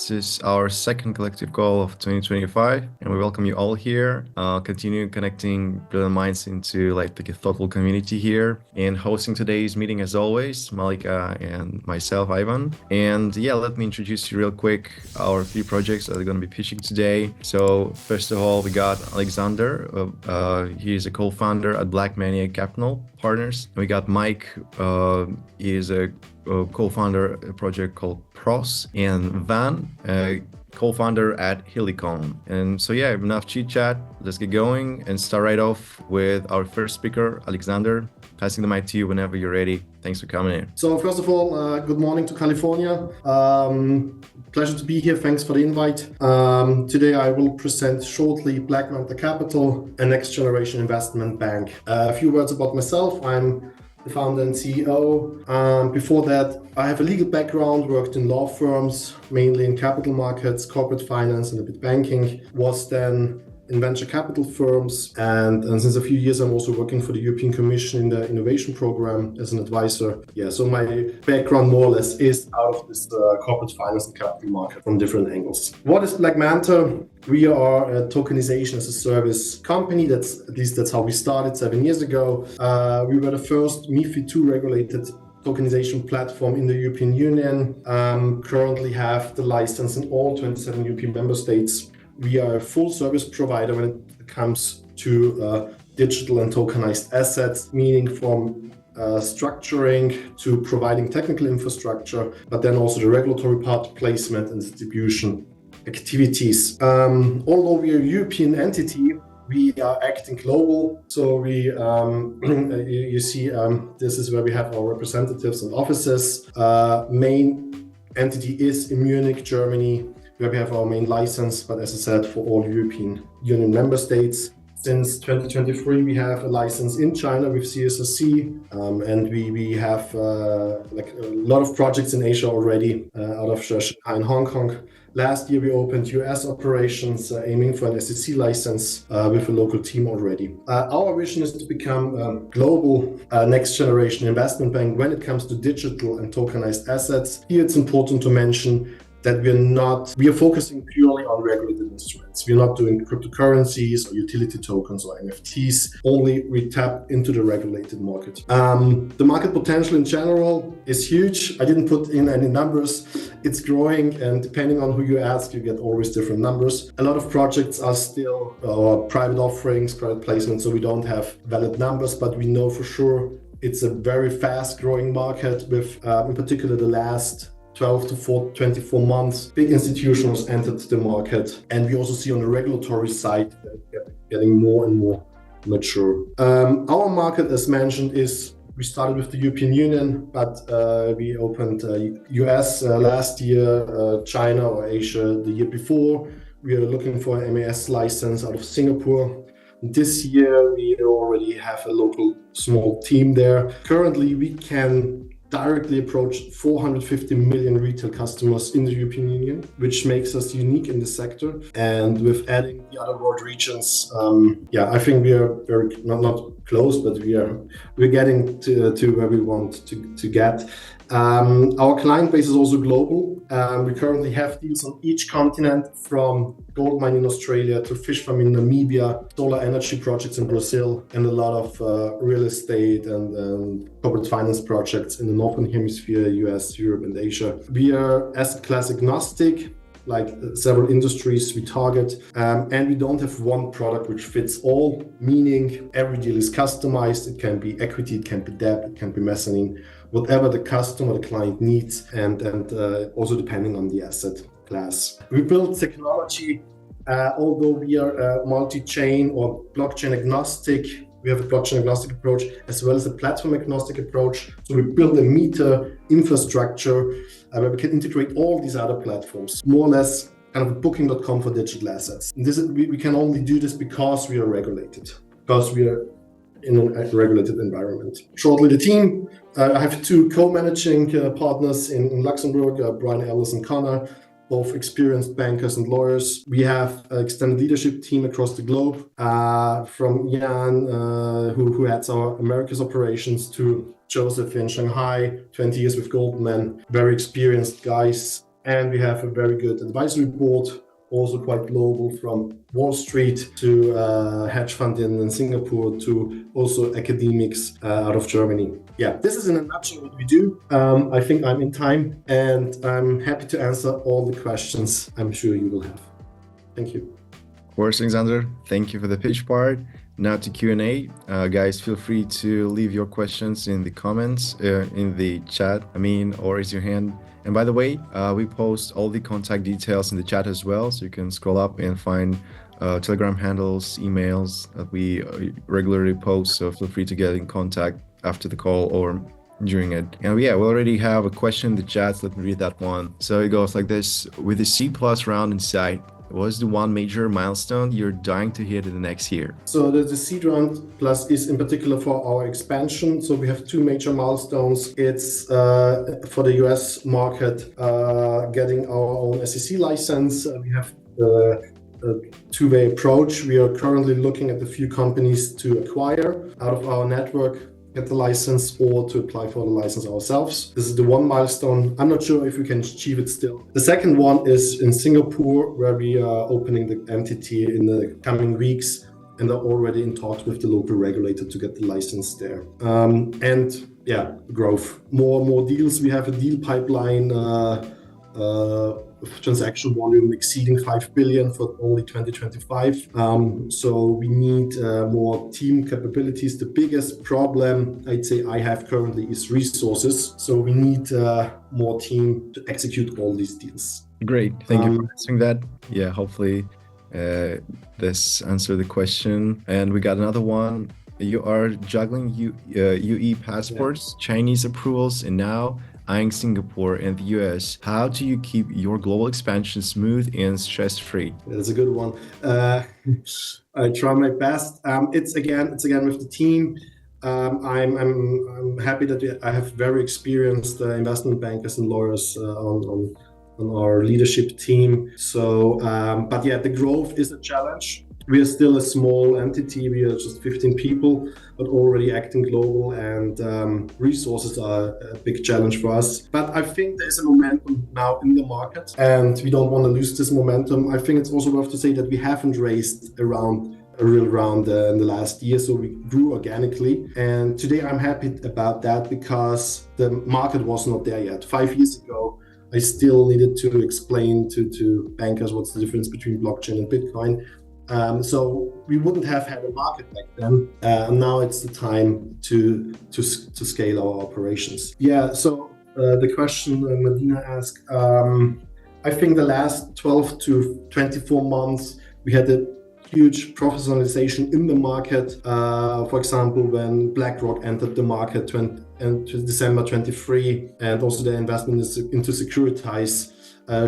This is our second collective call of 2025, and we welcome you all here. Continue connecting brilliant minds into the thoughtful community here. And hosting today's meeting, as always, Malik and myself, Ivan. And yeah, let me introduce you real quick our three projects that are going to be pitching today. So first of all, we got Alexander. He is a co-founder at Manta Capital Partners. We got Mike. He is a co-founder a project called Pros, and Van, co-founder at Helicode. And so yeah, enough chit chat. Let's get going and start right off with our first speaker, Alexander. Passing the mic to you whenever you're ready. Thanks for coming in. So first of all, good morning to California. Pleasure to be here. Thanks for the invite. Today I will present shortly Manta Capital, a next generation investment bank. A few words about myself. I'm the founder and CEO. Before that, I have a legal background, worked in law firms, mainly in capital markets, corporate finance, and a bit banking. Was then in venture capital firms, and since a few years I'm also working for the European Commission in the innovation program as an advisor. Yeah, so my background more or less is out of this corporate finance and capital market from different angles. What is Manta? We are a tokenization as a service company. That's how we started 7 years ago. We were the first MiFID II-regulated tokenization platform in the European Union. Currently have the license in all 27 European member states. We are a full service provider when it comes to digital and tokenized assets, meaning from structuring to providing technical infrastructure, but then also the regulatory part, placement and distribution activities. Although we are a European entity, we are acting global. So we, you see, this is where we have our representatives and offices. Main entity is in Munich, Germany, where we have our main license, but as I said, for all European Union member states. Since 2023, we have a license in China with CSRC, and we have a lot of projects in Asia already, out of Shanghai and Hong Kong. Last year, we opened US operations, aiming for an SEC license with a local team already. Our vision is to become a global next generation investment bank when it comes to digital and tokenized assets. Here, it's important to mention that we are focusing purely on regulated instruments. We're not doing cryptocurrencies or utility tokens or NFTs. Only we tap into the regulated market. The market potential in general is huge. I didn't put in any numbers. It's growing, and depending on who you ask, you get always different numbers. A lot of projects are still private offerings, private placements, so we don't have valid numbers, but we know for sure it's a very fast growing market with, in particular, the last 12 to 24 months, big institutions entered the market. And we also see on the regulatory side that it's getting more and more mature. Our market, as mentioned, we started with the European Union, but we opened US last year, China or Asia the year before. We are looking for an MAS license out of Singapore. This year, we already have a local small team there. Currently, we can directly approach 450 million retail customers in the European Union, which makes us unique in the sector. And with adding the other world regions, I think we are very not close, but we're getting to where we want to get. Our client base is also global. We currently have deals on each continent, from gold mine in Australia to fish farm in Namibia, solar energy projects in Brazil, and a lot of real estate and corporate finance projects in the Northern Hemisphere, US, Europe, and Asia. We are asset class agnostic, like several industries we target, and we don't have one product which fits all, meaning every deal is customized. It can be equity, it can be debt, it can be mezzanine, whatever the customer, the client needs, and also depending on the asset class. We build technology, although we are multi-chain or blockchain agnostic. We have a blockchain agnostic approach as well as a platform agnostic approach. So we build a meter infrastructure where we can integrate all these other platforms, more or less kind of a booking.com for digital assets. And we can only do this because we are regulated, because we are in a regulated environment. Shortly, the team, I have two co-managing partners in Luxembourg, Brian Ellis and Connor, both experienced bankers and lawyers. We have an extended leadership team across the globe, from Jan, who heads our Americas operations, to Joseph in Shanghai, 20 years with Goldman, very experienced guys. And we have a very good advisory board, also quite global, from Wall Street to hedge fund in Singapore to also academics out of Germany. Yeah, this is in a nutshell what we do. I think I'm in time, and I'm happy to answer all the questions I'm sure you will have. Thank you. Of course, Alexander, thank you for the pitch part. Now to Q&A. Guys, feel free to leave your questions in the comments, in the chat, or raise your hand. And by the way, we post all the contact details in the chat as well, so you can scroll up and find Telegram handles, emails that we regularly post, so feel free to get in contact after the call or during it. And yeah, we already have a question in the chat, so let me read that one. So it goes like this: with the C+ round in sight, what's the one major milestone you're dying to hit in the next year? So the seed round plus is in particular for our expansion. So we have two major milestones. It's for the US market, getting our own SEC license. We have a two-way approach. We are currently looking at a few companies to acquire out of our network, get the license, or to apply for the license ourselves. This is the one milestone. I'm not sure if we can achieve it still. The second one is in Singapore, where we are opening the entity in the coming weeks and are already in talks with the local regulator to get the license there. And yeah, growth. More deals. We have a deal pipeline, transaction volume exceeding 5 billion for only 2025. So we need more team capabilities. The biggest problem I'd say I have currently is resources. So we need more team to execute all these deals. Great. Thank you for answering that. Yeah, hopefully this answered the question. And we got another one. You are juggling UE passports, Chinese approvals, and now eyeing Singapore and the US. How do you keep your global expansion smooth and stress-free? That's a good one. I try my best. It's again with the team. I'm happy that I have very experienced investment bankers and lawyers on our leadership team. So, but yeah, the growth is a challenge. We are still a small entity. We are just 15 people, but already acting global, and resources are a big challenge for us. But I think there's a momentum now in the market, and we don't want to lose this momentum. I think it's also worth to say that we haven't raised a real round in the last year, so we grew organically. And today I'm happy about that because the market was not there yet. 5 years ago, I still needed to explain to bankers what's the difference between blockchain and Bitcoin. So we wouldn't have had a market back then. Now it's the time to scale our operations. Yeah. So the question Medina asked, I think the last 12 to 24 months we had a huge professionalization in the market. For example, when BlackRock entered the market in December 23, and also the investment into securities.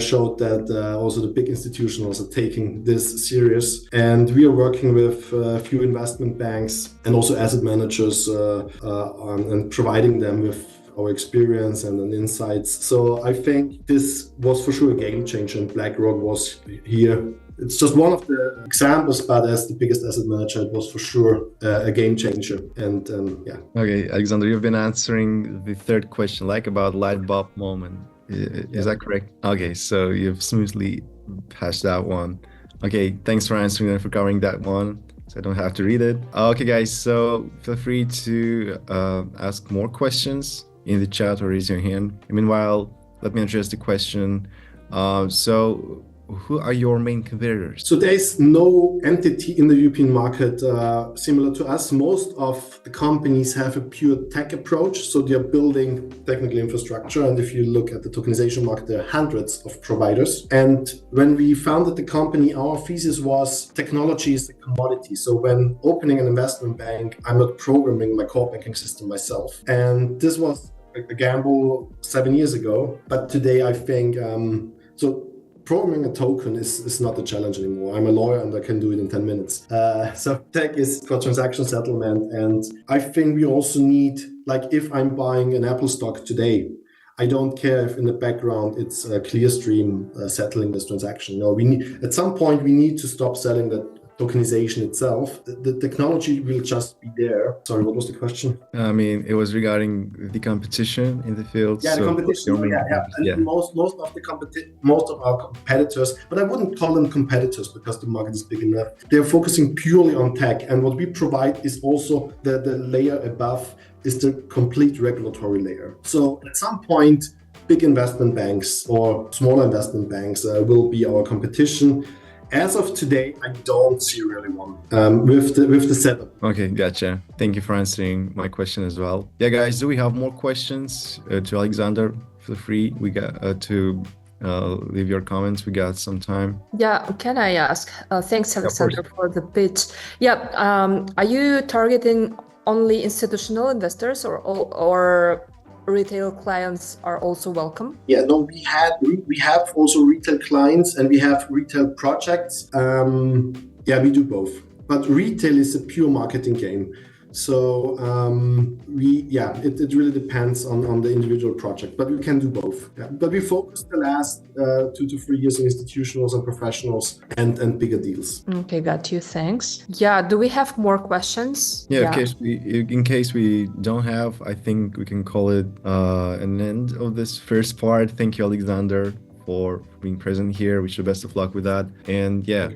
Showed that also the big institutionals are taking this serious, and we are working with a few investment banks and also asset managers and providing them with our experience and insights. So I think this was for sure a game changer, and BlackRock was here. It's just one of the examples, but as the biggest asset manager, it was for sure a game changer. And yeah. Okay, Alexander, you've been answering the third question, like about light bulb moment. Is that correct? Okay, so you've smoothly passed that one. Okay, thanks for answering and for covering that one, so I don't have to read it. Okay, guys, so feel free to ask more questions in the chat or raise your hand. Meanwhile, let me address the question. So who are your main competitors? So there is no entity in the European market similar to us. Most of the companies have a pure tech approach. So they are building technical infrastructure. And if you look at the tokenization market, there are hundreds of providers. And when we founded the company, our thesis was technology is a commodity. So when opening an investment bank, I'm not programming my core banking system myself. And this was a gamble 7 years ago. But today I think, programming a token is not a challenge anymore. I'm a lawyer and I can do it in 10 minutes. So tech is for transaction settlement. And I think we also need, like if I'm buying an Apple stock today, I don't care if in the background it's Clearstream settling this transaction. No, at some point we need to stop selling that tokenization itself. The technology will just be there. Sorry, what was the question? I mean, it was regarding the competition in the field. Yeah, the competition. And most of our competitors, but I wouldn't call them competitors because the market is big enough. They're focusing purely on tech, and what we provide is also the layer above is the complete regulatory layer. So at some point, big investment banks or smaller investment banks will be our competition. As of today, I don't see really one with the setup. Okay, gotcha. Thank you for answering my question as well. Yeah, guys, do we have more questions to Alexander? Feel free. We got to leave your comments. We got some time. Yeah, can I ask? Thanks, Alexander, for the pitch. Yeah, are you targeting only institutional investors or retail clients are also welcome? Yeah, no, we have also retail clients and we have retail projects. Yeah, we do both. But retail is a pure marketing game. So it really depends on the individual project, but we can do both. Yeah. But we focused the last 2 to 3 years on institutionals and professionals and bigger deals. Okay, got you. Thanks. Yeah, do we have more questions? Yeah, in case we don't have, I think we can call it an end of this first part. Thank you, Alexander, for being present here. Wish you best of luck with that. And yeah.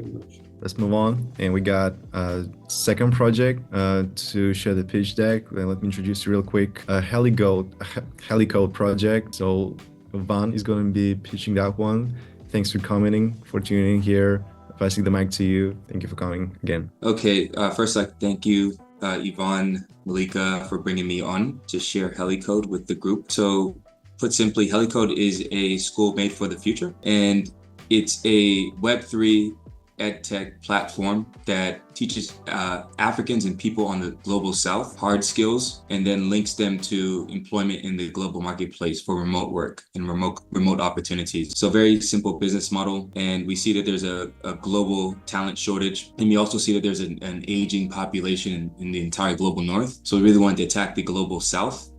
Let's move on. And we got a second project to share the pitch deck. Let me introduce you real quick. Helicode project. So Van is going to be pitching that one. Thanks for commenting, for tuning in here. Passing the mic to you. Thank you for coming again. Okay, first I thank you, Ivan, Malika, for bringing me on to share Helicode with the group. So put simply, Helicode is a school made for the future. And it's a Web3 edtech platform that teaches Africans and people on the global south hard skills and then links them to employment in the global marketplace for remote work and remote opportunities. So very simple business model. And we see that there's a global talent shortage. And we also see that there's an aging population in the entire global north. So we really wanted to attack the global south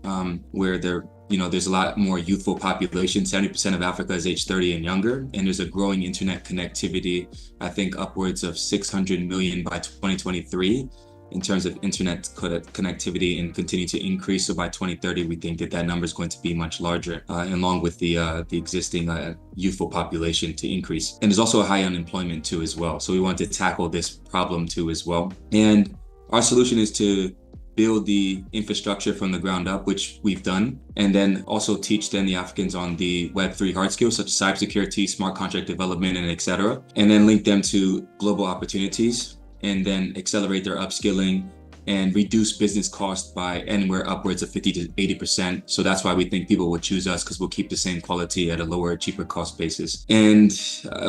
where there's a lot more youthful population. 70% of Africa is age 30 and younger, and there's a growing internet connectivity, I think upwards of 600 million by 2023 in terms of internet connectivity, and continue to increase. So by 2030, we think that number is going to be much larger, along with the existing youthful population to increase. And there's also a high unemployment too as well. So we want to tackle this problem too as well. And our solution is to build the infrastructure from the ground up, which we've done, and then also teach the Africans on the Web3 hard skills such as cybersecurity, smart contract development, and etc. And then link them to global opportunities, and then accelerate their upskilling and reduce business costs by anywhere upwards of 50 to 80%. So that's why we think people will choose us, because we'll keep the same quality at a lower, cheaper cost basis. And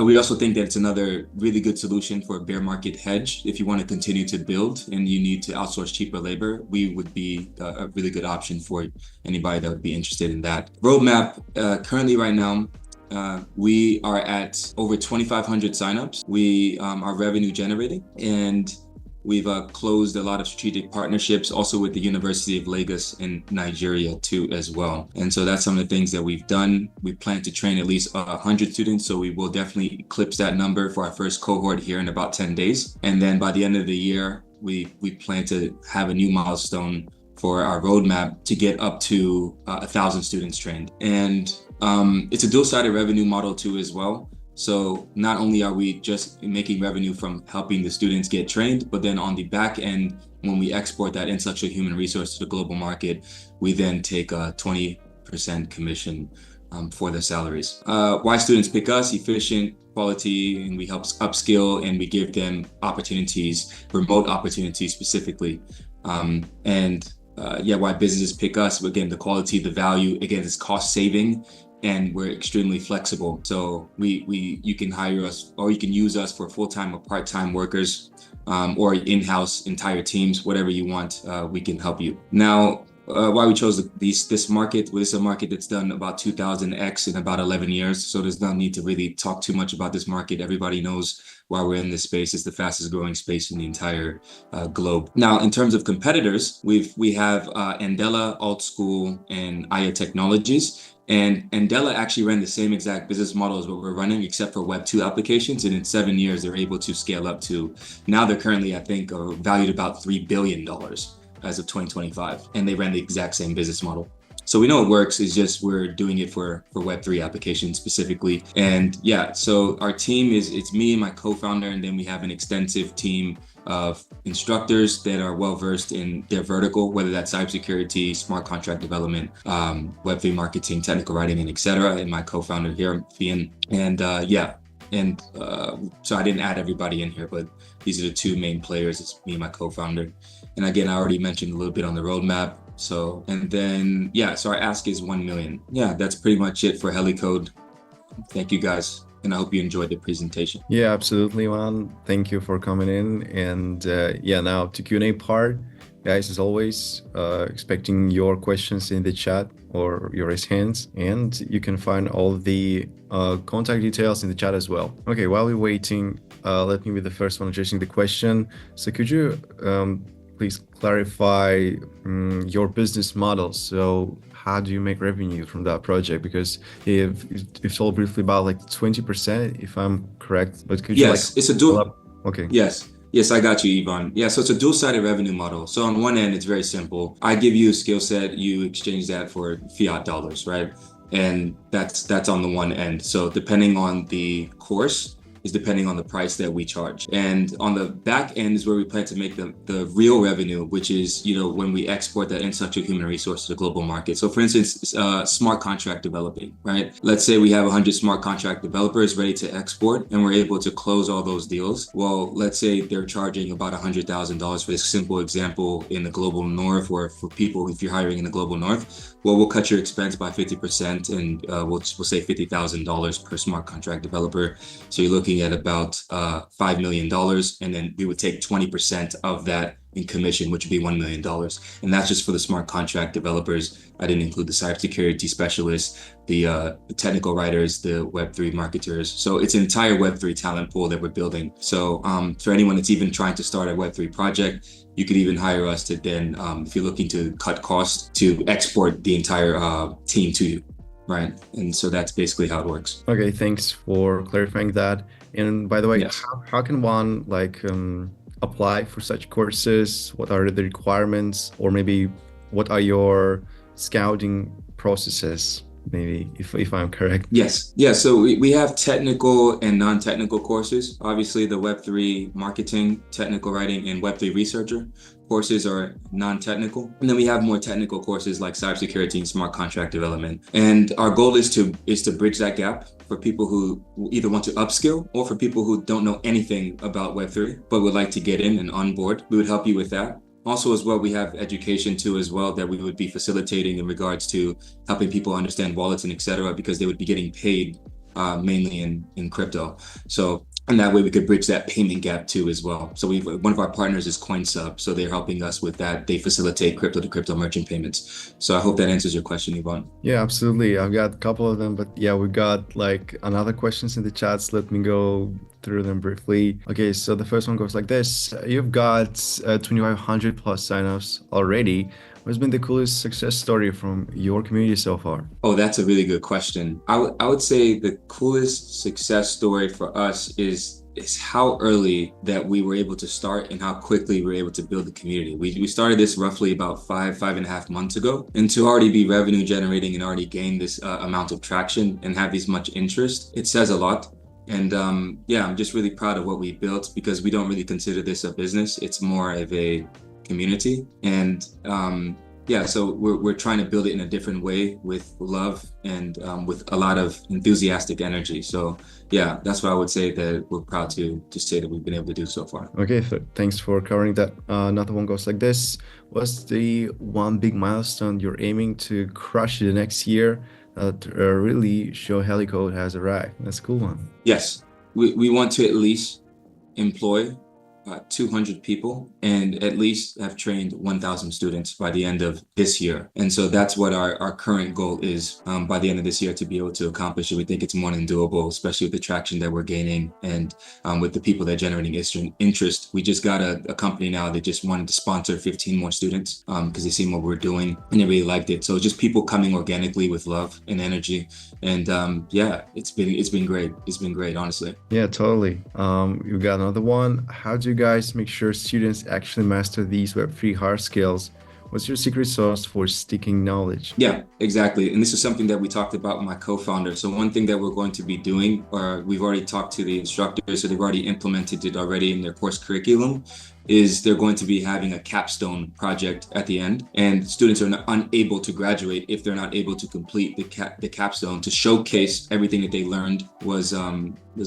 we also think that it's another really good solution for a bear market hedge. If you want to continue to build and you need to outsource cheaper labor, we would be a really good option for anybody that would be interested in that. Roadmap, currently right now, we are at over 2,500 signups. We are revenue generating, and we've closed a lot of strategic partnerships also with the University of Lagos in Nigeria too as well. And so that's some of the things that we've done. We plan to train at least 100 students. So we will definitely eclipse that number for our first cohort here in about 10 days. And then by the end of the year, we plan to have a new milestone for our roadmap to get up to 1,000 students trained. And it's a dual-sided revenue model too as well. So not only are we just making revenue from helping the students get trained, but then on the back end, when we export that intellectual human resource to the global market, we then take a 20% commission for their salaries. Why students pick us? Efficient, quality, and we help upskill, and we give them opportunities, remote opportunities specifically. Why businesses pick us? Again, the quality, the value, again, it's cost saving. And we're extremely flexible. So you can hire us, or you can use us for full-time or part-time workers, or in-house entire teams, whatever you want, we can help you. Now, why we chose this market? Well, this is a market that's done about 2000x in about 11 years. So there's no need to really talk too much about this market. Everybody knows why we're in this space. It's the fastest growing space in the entire globe. Now, in terms of competitors, we have Andela, Alt School, and Aya Technologies. And Andela actually ran the same exact business model as what we're running, except for Web 2 applications. And in 7 years, they're able to scale up to, now they're currently, I think, valued about $3 billion as of 2025. And they ran the exact same business model. So we know it works. It's just we're doing it for Web3 applications specifically. And yeah, so our team it's me and my co-founder, and then we have an extensive team of instructors that are well-versed in their vertical, whether that's cybersecurity, smart contract development, Web3 marketing, technical writing, and etc. And my co-founder here, Fian. And so I didn't add everybody in here, but these are the two main players. It's me and my co-founder. And again, I already mentioned a little bit on the roadmap. So, and then, yeah, so our ask is 1 million. Yeah, that's pretty much it for Helicode. Thank you guys. And I hope you enjoyed the presentation. Yeah, absolutely, man. Thank you for coming in. And yeah, now to Q&A part, guys, as always, expecting your questions in the chat or your raised hands. And you can find all the contact details in the chat as well. Okay, while we're waiting, let me be the first one addressing the question. So could you please clarify your business model? So how do you make revenue from that project? Because you've told briefly about like 20%, if I'm correct, but could you it's a dual. Okay. Yes, I got you, Ivan. Yeah, so it's a dual-sided revenue model. So on one end, it's very simple. I give you a skill set, you exchange that for fiat dollars, right? And that's on the one end. So depending on the course, is depending on the price that we charge. And on the back end is where we plan to make the real revenue, which is, when we export that infrastructure human resource to the global market. So for instance, smart contract developing, right? Let's say we have 100 smart contract developers ready to export and we're able to close all those deals. Well, let's say they're charging about $100,000 for this simple example in the global north, or for people, if you're hiring in the global north, well, we'll cut your expense by 50% and we'll say $50,000 per smart contract developer. So you're looking at about $5 million, and then we would take 20% of that in commission, which would be $1 million. And that's just for the smart contract developers. I didn't include the cybersecurity specialists, the technical writers, the Web3 marketers. So it's an entire Web3 talent pool that we're building. So for anyone that's even trying to start a Web3 project, you could even hire us to then, if you're looking to cut costs, to export the entire team to you. Right. And so that's basically how it works. Okay, thanks for clarifying that. And by the way, Yes. how can one apply for such courses? What are the requirements, or maybe what are your scouting processes? Maybe if I'm correct. Yes. Yeah. So we have technical and non-technical courses. Obviously, the Web3 marketing, technical writing, and Web3 researcher courses are non-technical. And then we have more technical courses like cybersecurity and smart contract development. And our goal is to bridge that gap for people who either want to upskill or for people who don't know anything about Web3, but would like to get in and on board. We would help you with that. Also, as well, we have education too, as well, that we would be facilitating in regards to helping people understand wallets and etc., because they would be getting paid mainly in crypto. So, and that way we could bridge that payment gap too as well. So one of our partners is CoinSub, so they're helping us with that. They facilitate crypto to crypto merchant payments. So I hope that answers your question, Ivan. Yeah, absolutely. I've got a couple of them, but yeah, we got like another questions in the chats. Let me go through them briefly. Okay, so the first one goes like this. You've got 2,500 plus signups already. What's been the coolest success story from your community so far? Oh, that's a really good question. I would say the coolest success story for us is how early that we were able to start and how quickly we were able to build the community. We started this roughly about five and a half months ago, and to already be revenue generating and already gain this amount of traction and have this much interest, it says a lot. And yeah, I'm just really proud of what we built, because we don't really consider this a business. It's more of a community. And yeah, so we're trying to build it in a different way with love and with a lot of enthusiastic energy. So yeah, that's what I would say that we're proud to say that we've been able to do so far. Okay, thanks for covering that. Another one goes like this. What's the one big milestone you're aiming to crush the next year that really show Helicode has arrived? That's a cool one. Yes, we want to at least employ 200 people and at least have trained 1,000 students by the end of this year. And so that's what our current goal is by the end of this year to be able to accomplish it. We think it's more than doable, especially with the traction that we're gaining and with the people that are generating interest. We just got a company now that just wanted to sponsor 15 more students because they seen what we're doing and they really liked it. So just people coming organically with love and energy. And yeah, it's been great. It's been great, honestly. Yeah, totally. You got another one. How do you guys make sure students actually master these Web3 hard skills? What's your secret sauce for sticking knowledge? Yeah, exactly. And this is something that we talked about with my co-founder. So one thing that we're going to be doing, or we've already talked to the instructors, so they've already implemented it already in their course curriculum, is they're going to be having a capstone project at the end, and students are unable to graduate if they're not able to complete the capstone to showcase everything that they learned was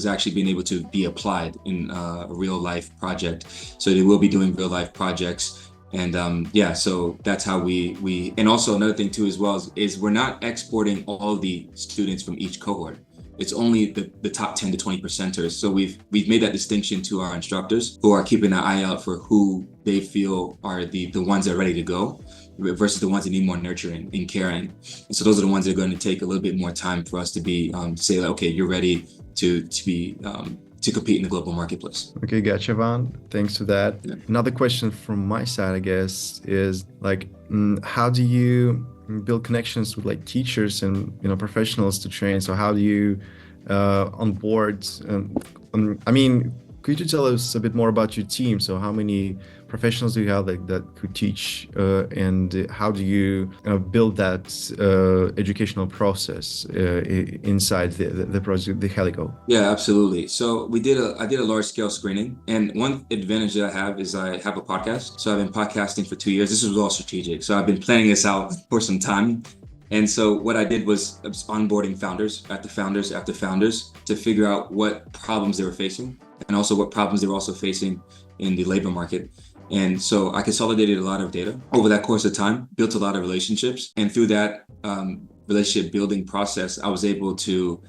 actually being able to be applied in a real life project. So they will be doing real life projects. And yeah, so that's how we and also another thing too as well is we're not exporting all the students from each cohort. It's only the top 10 to 20 percenters. So we've made that distinction to our instructors who are keeping an eye out for who they feel are the ones that are ready to go versus the ones that need more nurturing and caring. And so those are the ones that are going to take a little bit more time for us to be say like, okay, you're ready to compete in the global marketplace. Okay, gotcha, Van. Thanks for that. Yeah. Another question from my side, I guess, is like, how do you build connections with like teachers and professionals to train? So how do you onboard? I mean, could you tell us a bit more about your team? So how many professionals do you have that could teach, and how do you build that educational process inside the project, the Helicode? Yeah, absolutely. So I did a large scale screening, and one advantage that I have is I have a podcast. So I've been podcasting for 2 years. This was all strategic. So I've been planning this out for some time. And so what I did was onboarding founders after founders to figure out what problems they were facing and also what problems they were also facing in the labor market. And so I consolidated a lot of data over that course of time, built a lot of relationships. And through that relationship building process, I was able to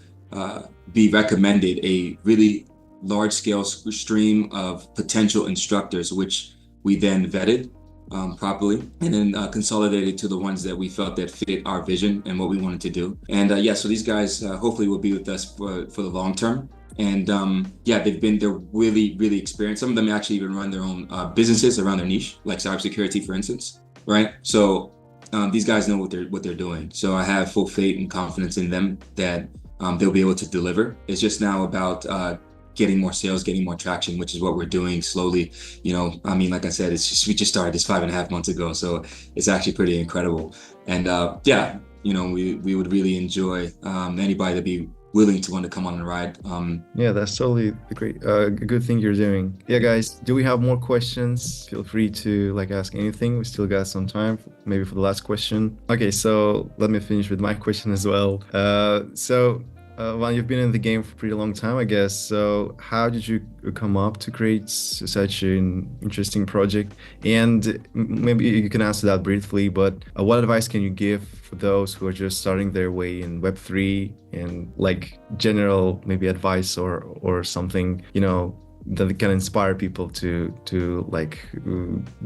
be recommended a really large scale stream of potential instructors, which we then vetted properly and then consolidated to the ones that we felt that fit our vision and what we wanted to do. And yeah, so these guys hopefully will be with us for the long term. And yeah, they're really, really experienced. Some of them actually even run their own businesses around their niche, like cybersecurity, for instance, right? So these guys know what they're doing. So I have full faith and confidence in them that they'll be able to deliver. It's just now about getting more sales, getting more traction, which is what we're doing slowly. I mean, like I said, we just started this 5.5 months ago, so it's actually pretty incredible. And yeah, we would really enjoy anybody to be willing to want to come on and ride. Yeah, that's totally a good thing you're doing. Yeah, guys, do we have more questions? Feel free to ask anything. We still got some time, maybe for the last question. Okay, so let me finish with my question as well. Well, you've been in the game for a pretty long time, I guess. So how did you come up to create such an interesting project? And maybe you can answer that briefly, but what advice can you give for those who are just starting their way in Web3 and general maybe advice or something, that can inspire people to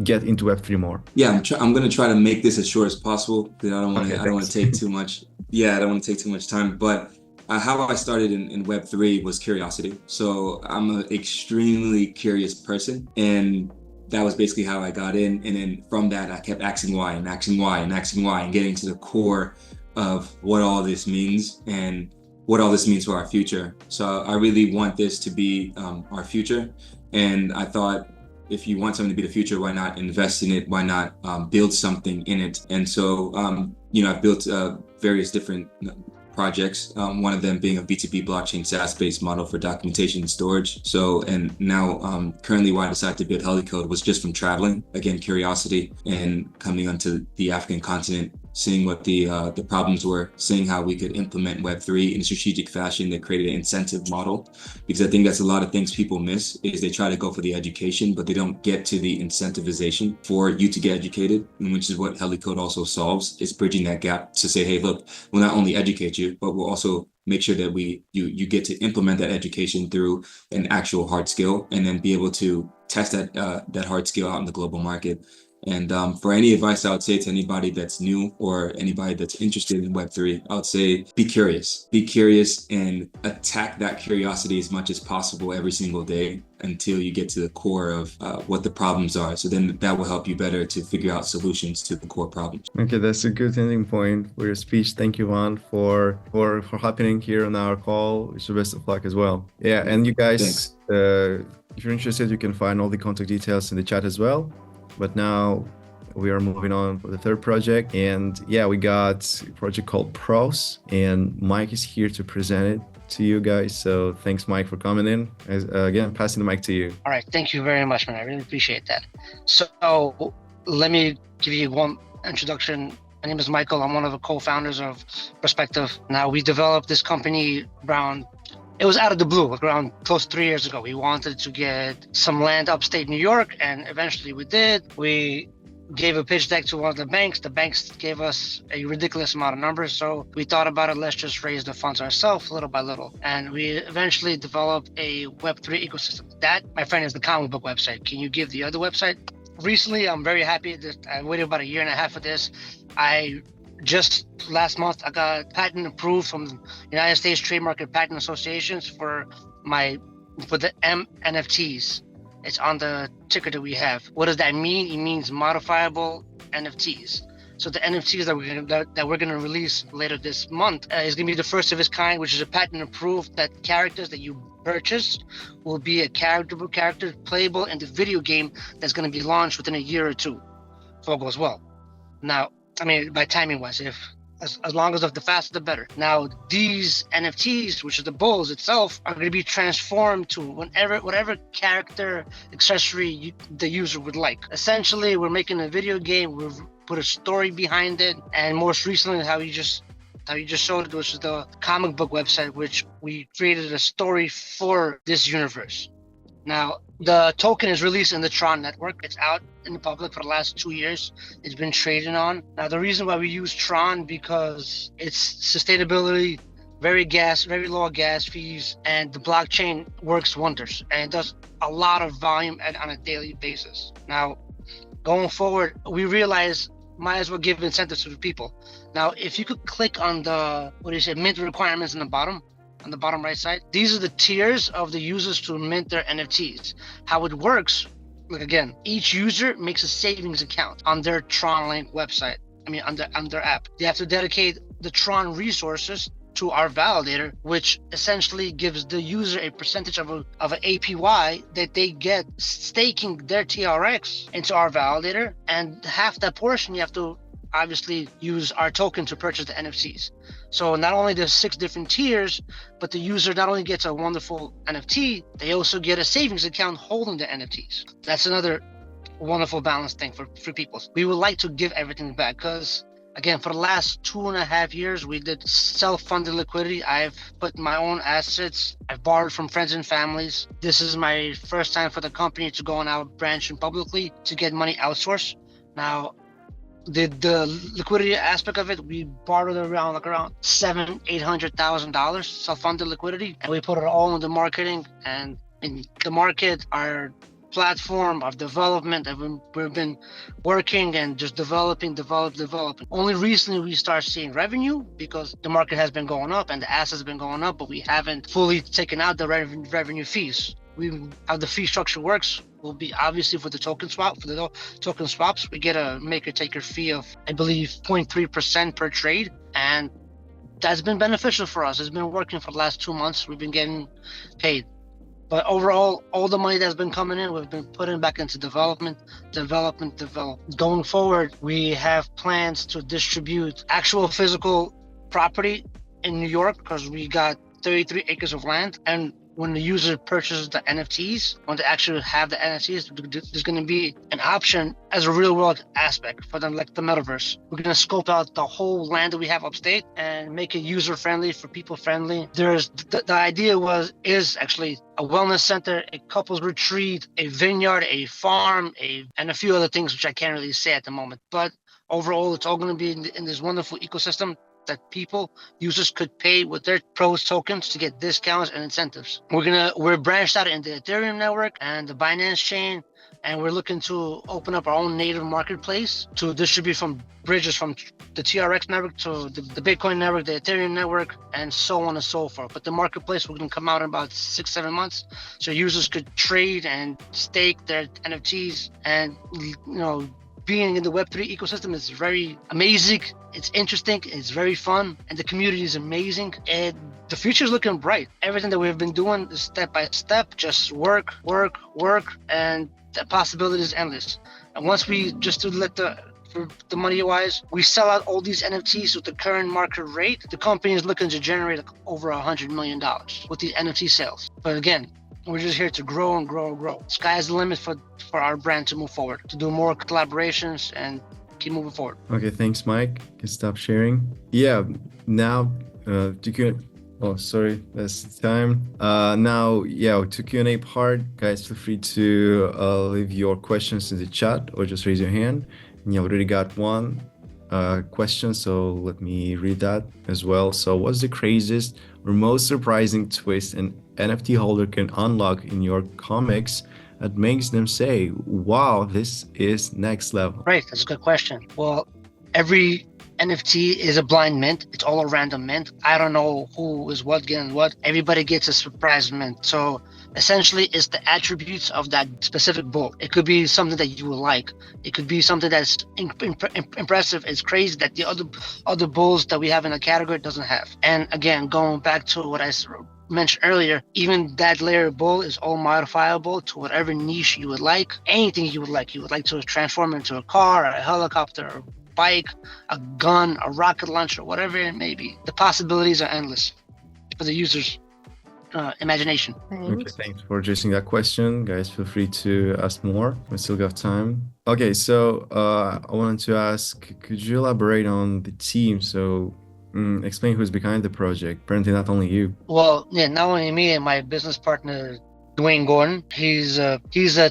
get into Web3 more? Yeah, I'm going to try to make this as short as possible because I don't want to take too much. Yeah, I don't want to take too much time, but how I started in Web3 was curiosity. So I'm an extremely curious person, and that was basically how I got in. And then from that, I kept asking why and getting to the core of what all this means and what all this means for our future. So I really want this to be our future. And I thought, if you want something to be the future, why not invest in it? Why not build something in it? And so, I've built various different projects, one of them being a B2B blockchain SaaS-based model for documentation and storage. So, and now currently why I decided to build Helicode was just from traveling, again, curiosity, and coming onto the African continent, seeing what the problems were, seeing how we could implement Web3 in a strategic fashion that created an incentive model. Because I think that's a lot of things people miss, is they try to go for the education, but they don't get to the incentivization for you to get educated, which is what Helicode also solves, is bridging that gap to say, hey, look, we'll not only educate you, but we'll also make sure that you get to implement that education through an actual hard skill, and then be able to test that hard skill out in the global market. And for any advice I would say to anybody that's new or anybody that's interested in Web3, I would say be curious. Be curious and attack that curiosity as much as possible every single day until you get to the core of what the problems are. So then that will help you better to figure out solutions to the core problems. Okay, that's a good ending point for your speech. Thank you, Juan, for happening here on our call. Wish you best of luck as well. Yeah, and you guys, if you're interested, you can find all the contact details in the chat as well. But now we are moving on for the third project. And yeah, we got a project called Pros, and Mike is here to present it to you guys. So thanks, Mike, for coming in. Again, passing the mic to you. All right. Thank you very much, man. I really appreciate that. So let me give you one introduction. My name is Michael. I'm one of the co-founders of Perspective. Now, we developed this company around, it was out of the blue, around close to 3 years ago. We wanted to get some land upstate New York, and eventually we did. We gave a pitch deck to one of the banks. The banks gave us a ridiculous amount of numbers. So we thought about it, let's just raise the funds ourselves little by little. And we eventually developed a Web3 ecosystem. That, my friend, is the comic book website. Can you give the other website? Recently, I'm very happy that I waited about 1.5 years for this. Just last month, I got patent approved from the United States Trademark and Patent Associations for the NFTs. It's on the ticker that we have. What does that mean? It means modifiable NFTs. So the NFTs that we're gonna release later this month is gonna be the first of its kind, which is a patent approved that characters that you purchase will be a character playable in the video game that's gonna be launched within 1 year or 2, if all goes well. Now, I mean, by timing wise, as long as the faster the better. Now, these NFTs, which is the bulls itself, are going to be transformed to whatever character accessory the user would like. Essentially, we're making a video game. We've put a story behind it, and most recently, how you just showed it, which is the comic book website, which we created a story for this universe. Now, the token is released in the Tron network. It's out in the public for the last 2 years. It's been traded on. Now, the reason why we use Tron, because it's sustainability, very low gas fees, and the blockchain works wonders, and it does a lot of volume on a daily basis. Now, going forward, we realize might as well give incentives to the people. Now, if you could click on the, mint requirements on the bottom right side, these are the tiers of the users to mint their NFTs. How it works, like again, each user makes a savings account on their Tron Link website. On their app. They have to dedicate the Tron resources to our validator, which essentially gives the user a percentage of an APY that they get staking their TRX into our validator, and half that portion you have to obviously use our token to purchase the NFTs. So not only there's 6 different tiers, but the user not only gets a wonderful NFT, they also get a savings account holding the NFTs. That's another wonderful balance thing for people. We would like to give everything back because, again, for the last 2.5 years, we did self-funded liquidity. I've put my own assets. I've borrowed from friends and families. This is my first time for the company to go on out branching publicly to get money outsourced. Now, the liquidity aspect of it, we borrowed around $700,000-$800,000 self-funded liquidity, and we put it all into marketing and in the market, our platform, our development. We've been working and just developing. Only recently we start seeing revenue because the market has been going up and the assets have been going up, but we haven't fully taken out the revenue fees. How the fee structure works will be obviously for the token swap. For the token swaps, we get a maker-taker fee of, I believe, 0.3% per trade, and that's been beneficial for us. It's been working for the last 2 months. We've been getting paid. But overall, all the money that's been coming in, we've been putting back into development. Going forward, we have plans to distribute actual physical property in New York because we got 33 acres of land. And when the user purchases the NFTs, when they actually have the NFTs, there's going to be an option as a real world aspect for them, like the metaverse. We're going to scope out the whole land that we have upstate and make it user friendly, for people friendly. There's the idea is actually a wellness center, a couples retreat, a vineyard, a farm, and a few other things which I can't really say at the moment. But overall, it's all going to be in this wonderful ecosystem that users could pay with their pros tokens to get discounts and incentives. We're branched out into the Ethereum network and the Binance chain, and we're looking to open up our own native marketplace to distribute from bridges from the TRX network to the Bitcoin network, the Ethereum network, and so on and so forth. But the marketplace will come out in about 6-7 months, so users could trade and stake their NFTs. And being in the Web3 ecosystem is very amazing. It's interesting. It's very fun, and the community is amazing. And the future is looking bright. Everything that we've been doing is step by step, just work, and the possibility is endless. And once we just to let for the money wise, we sell out all these NFTs with the current market rate. The company is looking to generate over $100 million with these NFT sales. But again, we're just here to grow and grow and grow. Sky's the limit for our brand to move forward, to do more collaborations and keep moving forward. Okay, thanks, Mike. You can stop sharing. Yeah, now oh, sorry, that's the time. To Q&A part, guys, feel free to leave your questions in the chat or just raise your hand. And you already got one question, so let me read that as well. So what's the craziest or most surprising twist an NFT holder can unlock in your comics that makes them say, wow, this is next level? Right, that's a good question. Well, every NFT is a blind mint. It's all a random mint. I don't know who is what getting what. Everybody gets a surprise mint. So essentially, it's the attributes of that specific bull. It could be something that you will like. It could be something that's impressive. It's crazy that the other bulls that we have in the category doesn't have. And again, going back to what I mentioned earlier, even that layer of bull is all modifiable to whatever niche you would like. Anything you would like. You would like to transform into a car, a helicopter, a bike, a gun, a rocket launcher, whatever it may be. The possibilities are endless for the user's imagination. Okay, thanks for addressing that question. Guys, feel free to ask more. We still got time. Okay, so I wanted to ask, could you elaborate on the team? So explain who's behind the project. Apparently not only you. Well, yeah, not only me and my business partner, Dwayne Gordon. He's a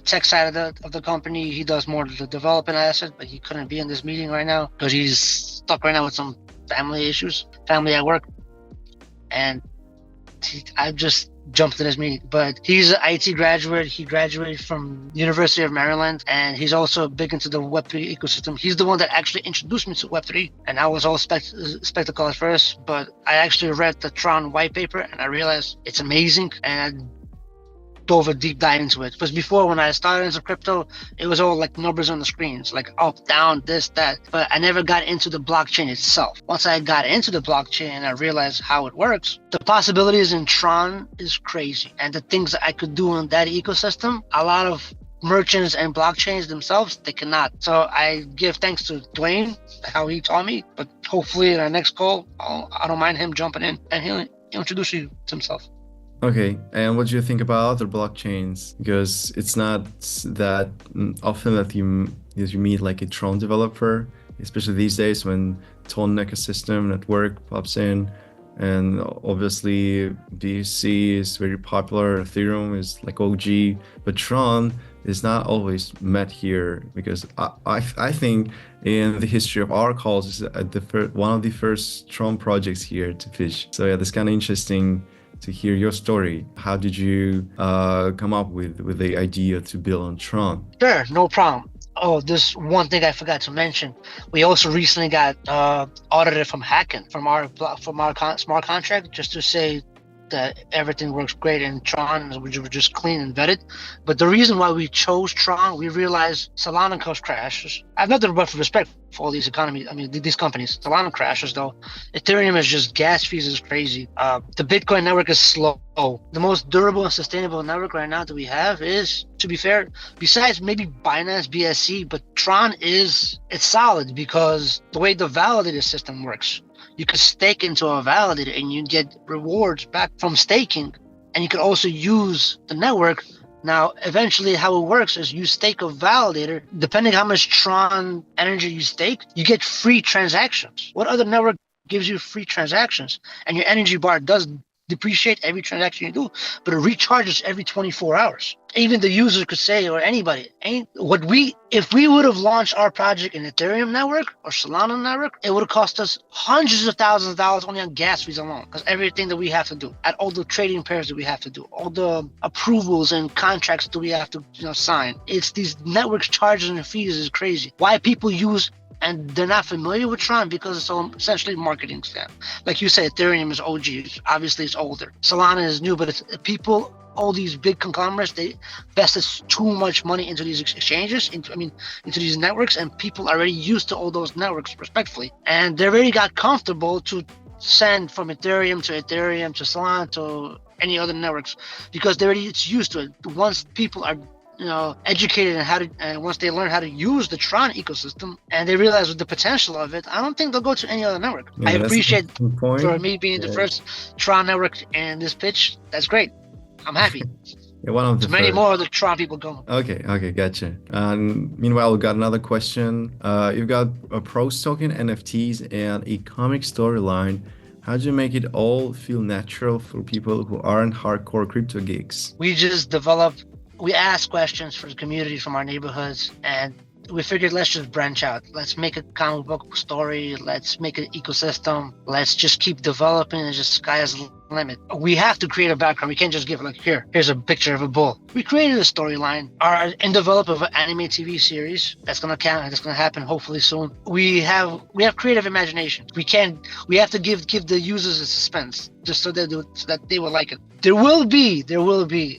tech side of the company. He does more of the development aspect, but he couldn't be in this meeting right now because he's stuck right now with some family issues, family at work. And I just jumped in his meeting. But he's an IT graduate. He graduated from University of Maryland, and he's also big into the Web3 ecosystem. He's the one that actually introduced me to Web3, and I was all spectacle at first, but I actually read the Tron white paper, and I realized it's amazing, and I dove a deep dive into it. Because before, when I started into crypto, it was all like numbers on the screens, like up, down, this, that. But I never got into the blockchain itself. Once I got into the blockchain and I realized how it works, the possibilities in Tron is crazy. And the things that I could do in that ecosystem, a lot of merchants and blockchains themselves, they cannot. So I give thanks to Dwayne, how he taught me. But hopefully in our next call, I don't mind him jumping in and he'll introduce you to himself. Okay, and what do you think about other blockchains? Because it's not that often that you meet like a Tron developer, especially these days when Tron ecosystem network pops in, and obviously BSC is very popular, Ethereum is like OG, but Tron is not always met here because I think in the history of our calls is one of the first Tron projects here to fish. So yeah, that's kind of interesting to hear your story. How did you come up with the idea to build on Tron? Sure, no problem. Oh, this one thing I forgot to mention. We also recently got audited from hacking from our smart contract, just to say that everything works great in Tron, we were just clean and vetted. But the reason why we chose Tron, we realized Solana crashes. I have nothing but respect for all these these companies. Solana crashes though. Ethereum is just gas fees is crazy. The Bitcoin network is slow. The most durable and sustainable network right now that we have is, to be fair, besides maybe Binance, BSC, but Tron it's solid because the way the validator system works. You could stake into a validator and you get rewards back from staking, and you could also use the network. Now, eventually how it works is you stake a validator, depending how much Tron energy you stake, you get free transactions. What other network gives you free transactions? And your energy bar does depreciate every transaction you do, but it recharges every 24 hours. Even the user could say, or anybody, if we would have launched our project in Ethereum network or Solana network, it would have cost us hundreds of thousands of dollars only on gas fees alone, because everything that we have to do, at all the trading pairs that we have to do, all the approvals and contracts that we have to sign, it's these networks charges and fees is crazy. Why people use and they're not familiar with Tron because it's essentially marketing scam. Like you say, Ethereum is OG. Obviously, it's older. Solana is new, but it's people. All these big conglomerates, they invested too much money into these exchanges, into these networks, and people are already used to all those networks, respectfully, and they already got comfortable to send from Ethereum to Solana to any other networks because it's used to it. Once people are educated in how to, and once they learn how to use the Tron ecosystem and they realize the potential of it, I don't think they'll go to any other network. Yeah, I appreciate for me being the first Tron network in this pitch. That's great. I'm happy. Yeah, one of the many more of the Tron people going. Okay, gotcha. Meanwhile, we got another question. You've got a pros token, NFTs, and a comic storyline. How do you make it all feel natural for people who aren't hardcore crypto geeks? We ask questions for the community from our neighborhoods, and we figured let's just branch out. Let's make a comic book story. Let's make an ecosystem. Let's just keep developing and just sky's the limit. We have to create a background. We can't just give here's a picture of a bull. We created a storyline. Are in development of an anime TV series that's gonna happen hopefully soon. We have creative imagination. We have to give the users a suspense just so that they will like it. There will be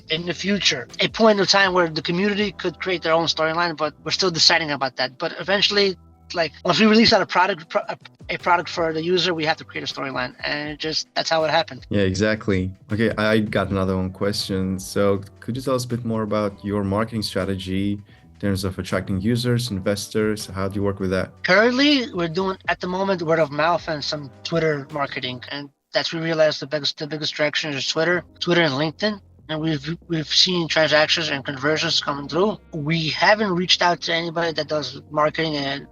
in the future a point of time where the community could create their own storyline, but we're still deciding about that. But eventually, like once we release a product for the user, we have to create a storyline, and that's how it happened. Yeah, exactly. Okay, I got another one question. So could you tell us a bit more about your marketing strategy in terms of attracting users, investors? How do you work with that? Currently, we're doing at the moment word of mouth and some Twitter marketing, and we realized the biggest traction is Twitter and LinkedIn. And we've seen transactions and conversions coming through. We haven't reached out to anybody that does marketing and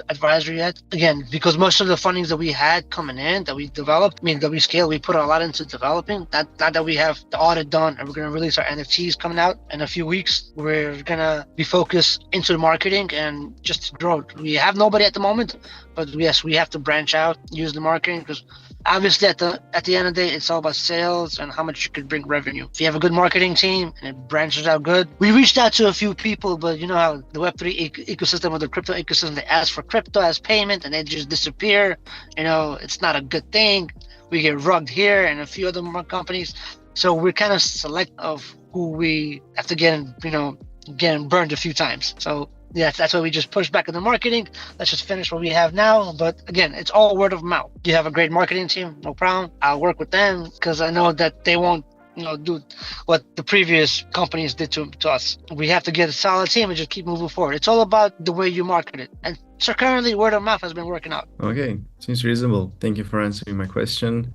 advisory yet. Again, because most of the fundings that we had coming in, that we developed, that we scaled, we put a lot into developing. Not that we have the audit done and we're going to release our NFTs coming out in a few weeks. We're going to be focused into the marketing and just grow. We have nobody at the moment, but yes, we have to branch out, use the marketing, because obviously at the end of the day, it's all about sales and how much you could bring revenue. If you have a good marketing team and it branches out good, we reached out to a few people, but you know how the Web3 ecosystem or the crypto ecosystem, they ask for crypto as payment and they just disappear. It's not a good thing. We get rugged here and a few other companies. So we're kind of select of who we have to getting burned a few times. So yeah, that's why we just push back in the marketing. Let's just finish what we have now. But again, it's all word of mouth. You have a great marketing team, no problem. I'll work with them because I know that they won't, do what the previous companies did to us. We have to get a solid team and just keep moving forward. It's all about the way you market it. And so currently, word of mouth has been working out. Okay, seems reasonable. Thank you for answering my question.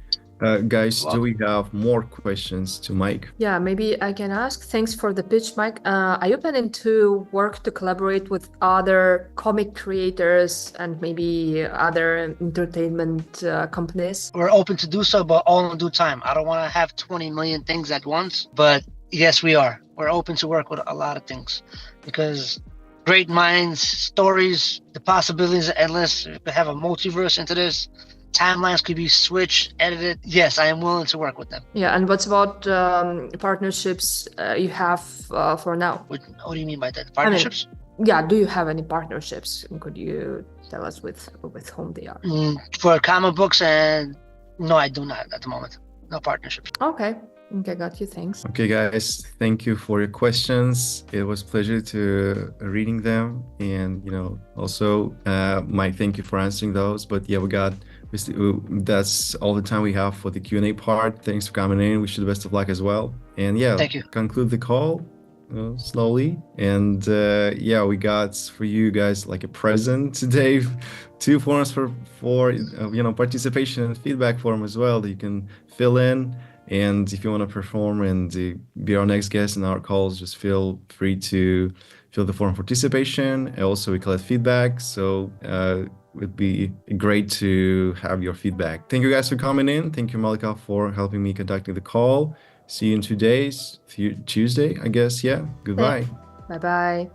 Guys, do we have more questions to Mike? Yeah, maybe I can ask. Thanks for the pitch, Mike. Are you planning to work to collaborate with other comic creators and maybe other entertainment companies? We're open to do so, but all in due time. I don't want to have 20 million things at once, but yes, we are. We're open to work with a lot of things because great minds, stories, the possibilities are endless. We could have a multiverse into this. Timelines could be switched, edited. Yes, I am willing to work with them. Yeah, and what's about partnerships you have for now? What do you mean by that? Partnerships? Do you have any partnerships? Could you tell us with whom they are? For comic books, and no, I do not at the moment. No partnerships. Okay, got you. Thanks. Okay, guys, thank you for your questions. It was a pleasure to reading them, and also Mike, thank you for answering those. But yeah, that's all the time we have for the Q&A part. Thanks for coming in. Wish you the best of luck as well. And yeah, thank you. Conclude the call slowly. And we got for you guys like a present today, 2 forms for participation and feedback form as well that you can fill in. And if you want to perform and be our next guest in our calls, just feel free to fill the form for participation. And also, we collect feedback. So would be great to have your feedback. Thank you guys for coming in. Thank you, Malika, for helping me conducting the call. See you in 2 days, Tuesday, I guess. Yeah. Goodbye. Bye-bye.